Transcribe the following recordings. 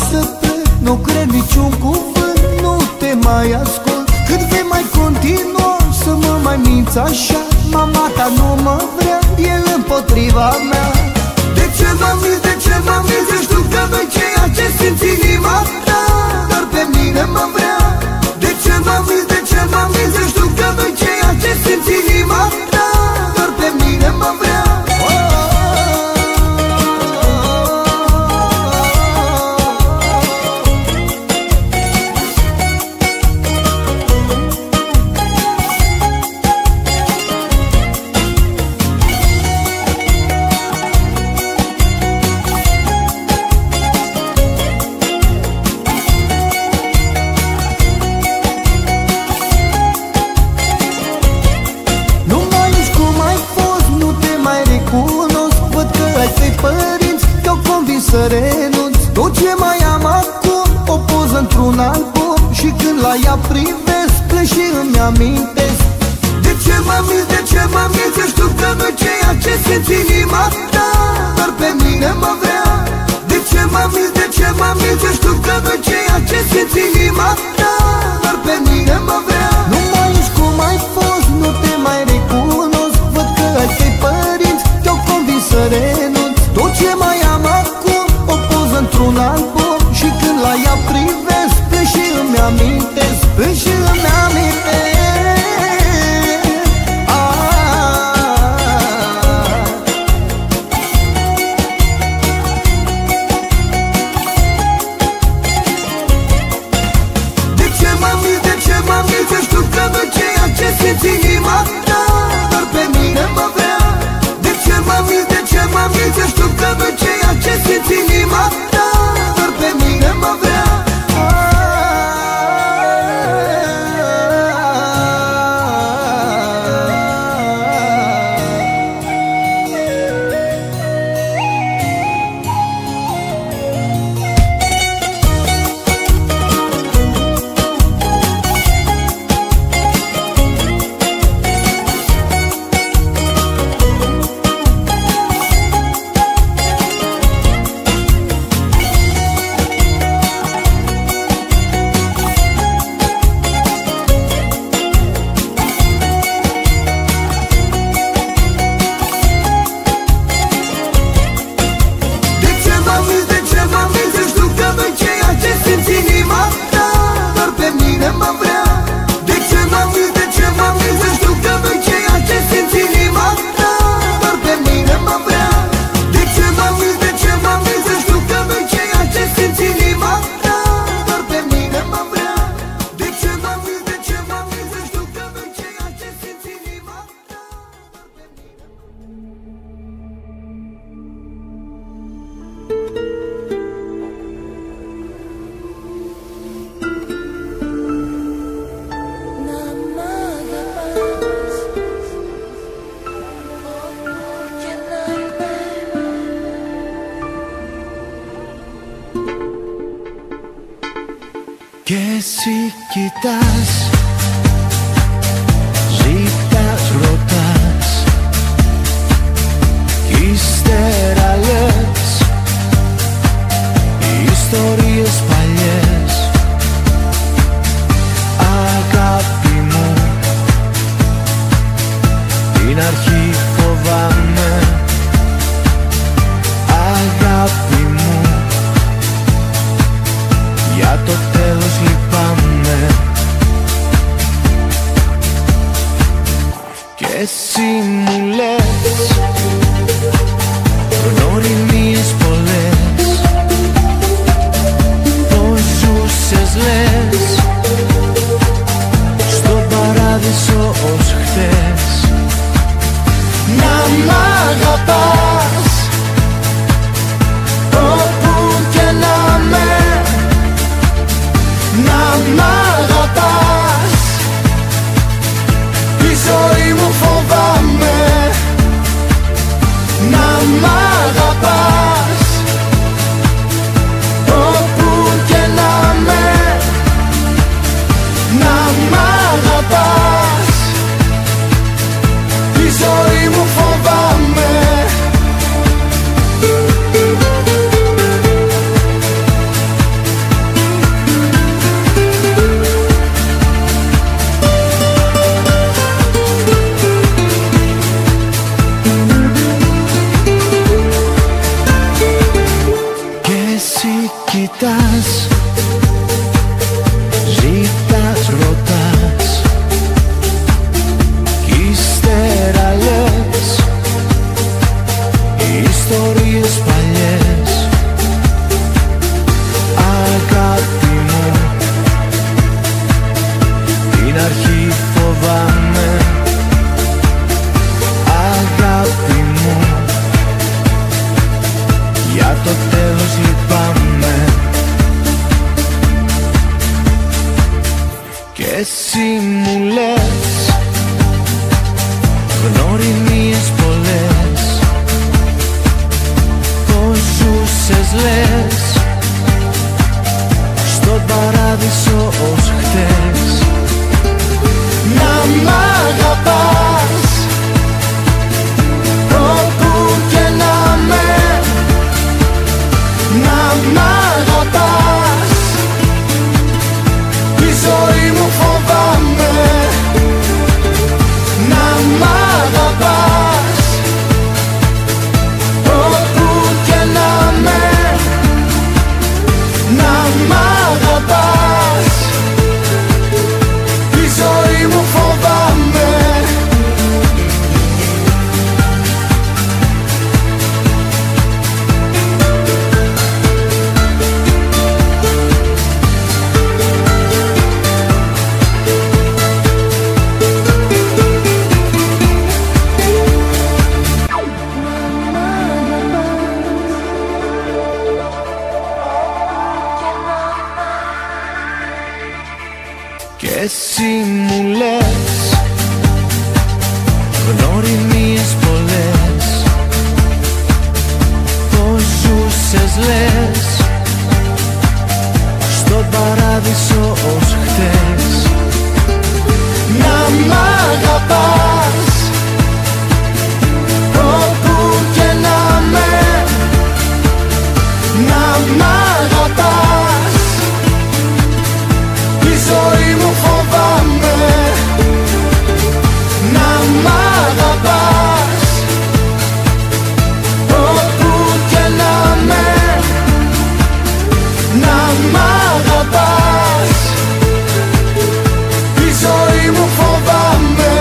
să plec, nu cred niciun cuvânt, nu te mai ascult. Cât vei mai continua să mă mai minți așa? Mama ta nu mă vrea, el împotriva mea. De ce m-am minți, de ce m-am minți? Eu știu că nu-i ceea ce simți inima ta, dar pe mine mă vrea. De ce m-am minți, de ce m-am minți? Eu știu că nu-i ceea ce simți inima ta, dar pe mine mă vrea. Să renunț, tot ce mai am acum o poză într-un album, și când la ea privesc plâng și îmi amintesc. De ce m-am minți, de ce m-am minți? Eu știu că nu-i ceea ce simți inima ta, dar pe mine mă vrea. De ce m-am minți, de ce m-am minți? Eu știu că nu-i ceea ce simți inima ta, dar pe mine mă vrea. Nu mai ești cum ai fost, nu te mai recunosc, văd că ai tăi părinți te-au convins să renunț. Tot ce mai am acum o poză într-un album, și când la ea privesc plâng și îmi amintesc, plâng și îmi amintesc. De ce m-am minți, de ce m-am minți? Eu știu că nu-i ceea ce simți inima ta, dar pe mine mă vrea. De ce m-am minți, de ce m-am minți? Eu știu că nu-i ceea ce simți inima ta, dar pe mine mă vrea. Κι εσύ κοιτάς, ζητάς, ρωτάς, κι ύστερα λες ιστορίες παλιές. Αγάπη μου, την αρχή φοβάμαι. Αγάπη μου, για το τέλος λυπάμαι. Κι εσύ μου λες γνωριμίες πολλές, πως ζούσες λες στον παράδεισο ως χθες. Να μ' αγαπάς όπου και να με, να μ' αγαπάς, τη ζωή μου φοβάμαι. εσύ κοιτάς, ζητάς, ρωτάς, κι ύστερα λες ιστορίες παλιές. Αγάπη μου, την αρχή φοβάμαι. Αγάπη μου, για το τέλος λυπάμαι. Κι εσύ μου λες γνωριμίες πολλές, πως ζούσες λες στον παράδεισο ως χτες. Να μ' αγαπάς όπου και να με, να μ' αγαπάς, τη ζωή μου φοβάμαι. Να μ' αγαπάς όπου και να με, να μ' αγαπάς, τη ζωή μου φοβάμαι. Κι εσύ μου λες γνωριμίες πολλές, πως ζούσες λες στον παράδεισο ως χτες. Να μ' αγαπάς όπου και να με, να μ' αγαπάς, τη ζωή μου φοβάμαι. Να μ' αγαπάς όπου και να με, να μ' αγαπάς, τη ζωή μου φοβάμαι.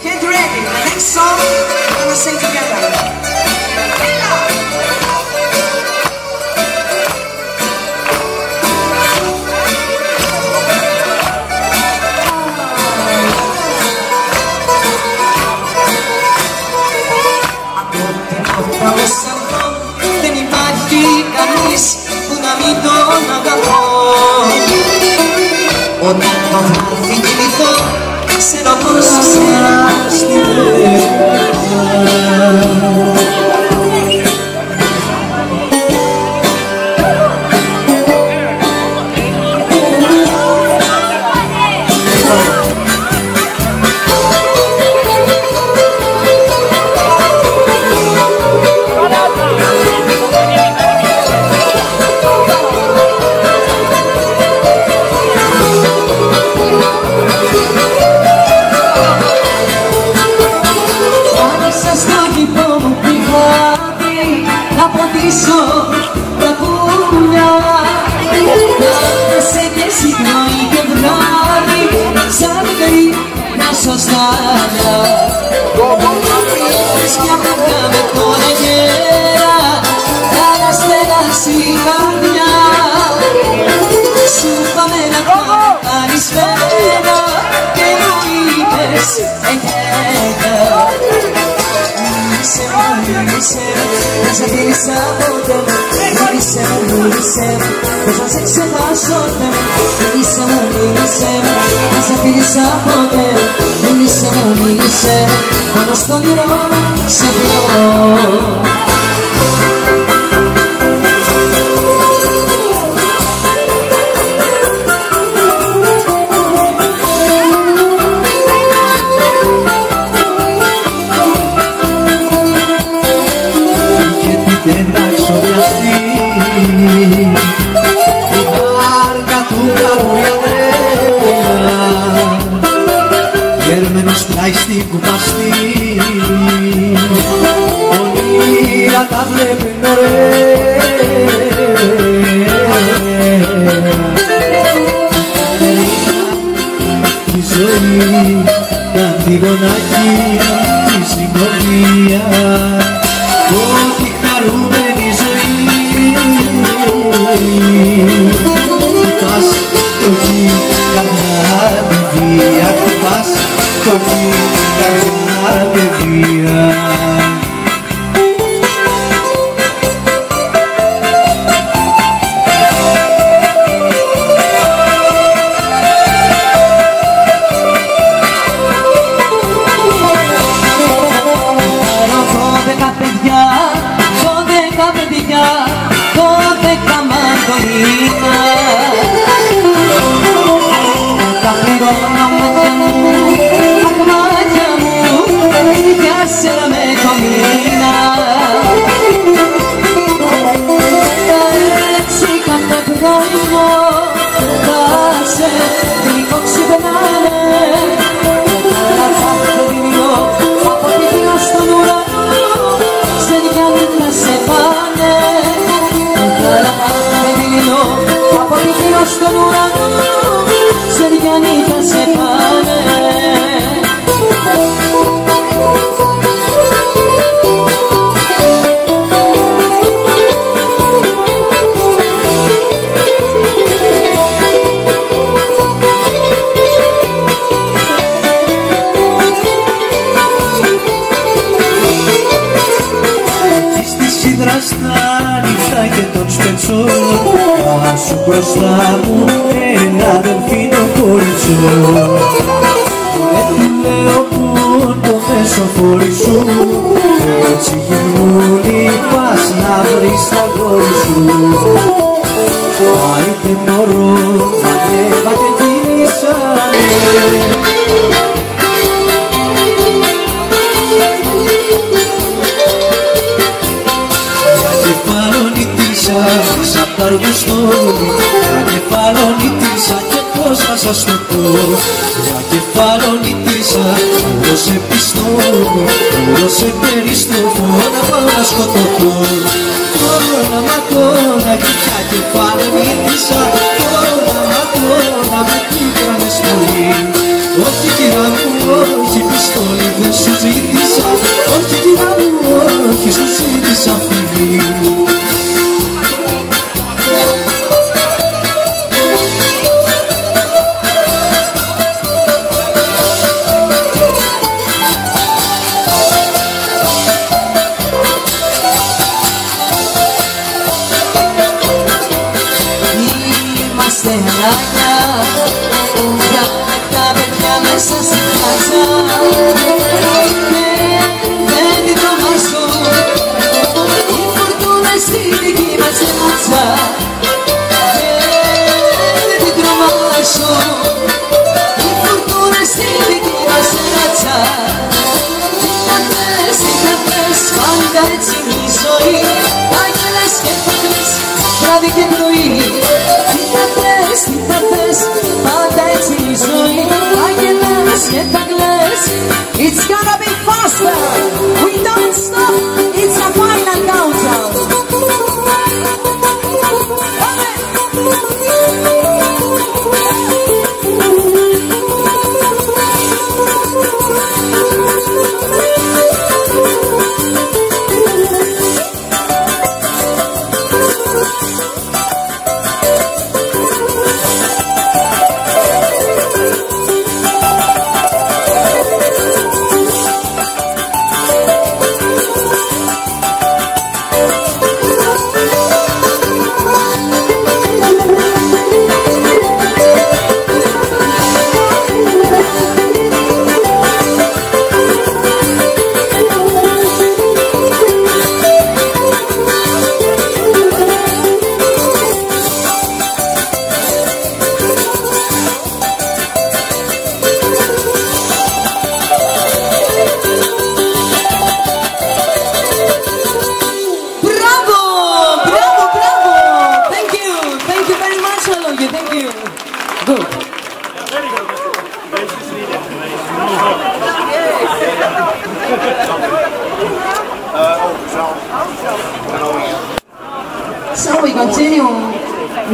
Get ready, the next song we're gonna sing together. Δεν υπάρχει κανείς που να μην τον αγαπώ. Όταν το βράδυ κοιμηθώ, ξέρω πως είσαι πίσω τα πουλιά. Να σε πιέσει πρωί και βράδυ, σαν γρήγορα σωστάλια. Είχες μια παιδιά με κοραγέρα, να στέλνας η καρδιά. Σου πάμε να κάνεις πέρα και μου είπες εγγέντα. Να σε φίλησα ποτέ μου, μίλησε μου, πως να σε ξεχάσω ποτέ μου. Μίλησε μου, να σε φίλησα ποτέ μου, μίλησε μου, μόνο στο όνειρο σε βρω. δραστή, όνειρα τα βλέπουν ωραία. Η ζωή κάτι γονάκι, η συνομία, ό,τι χαρούμενη ζωή. Χτυπάς το γη, καρδιά με βία, χτυπάς το γη, καρδιά με βία. Τα πληρώνω μάτια μου, αχ μάτια μου, πιάσε να με το μήνα. Τα έτσι κάθε πρωινό, τα σε γλυκό ξυπνάνε. Τα κάθε δίνω από τη γύρω στον ουρανό, σε διάνυ θα σε πάνε. Από τη γύρω στον ουρανό, σε διάνυ θα σε πάνε. Εκεί στη σίδρα στα νύχτα και τον σπενσό, σου μπροστά μου ένα δελφίνο κοριτσό. Δεν λέω που το μεσοφόρι σου, έτσι γυρνούλη πας να βρεις τα γόρι σου. Άιτε μωρό, ανέβατε κινήσανε. Σαν τ' αργοστόλι, μια κεφαλονίτησα και πώς θα σας το πω. Μια κεφαλονίτησα, όλος επιστόλι, όλος περιστροφό, να πάω να σκοτωθώ. Κόνα μακόνα και μια κεφαλονίτησα, κόνα μακόνα με πίκρανες πολύ. Όχι κυρά μου, όχι πιστόλι δεν σου ζήτησα, όχι κυρά μου, όχι σου ζήτησα φιλί. Είμαστε αλάνια, για τα παιδιά μέσα στη πλάτσα. Δεν την τρομάζω, οι φορτούνες στη δική μας ράτσα. Δεν την τρομάζω, οι φορτούνες στη δική μας ράτσα. Τι θα θες, πάντα έτσι είναι η ζωή, άγγελες και φωτιές, βράδυ και πρωί. Τι θα θες, πάντα έτσι είναι η ζωή, άγγελες και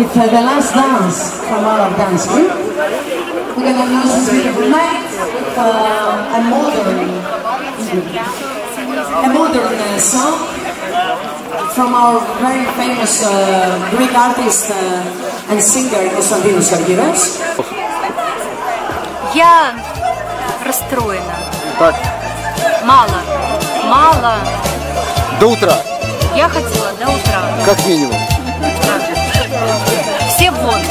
with the last dance from our dance group. We're gonna use this beautiful night with a modern song from our very famous Greek artist and singer Konstantinos Kargiras. Я расстроена. Так, Мало. до утра, Я хотела до утра. как минимум. Все вон.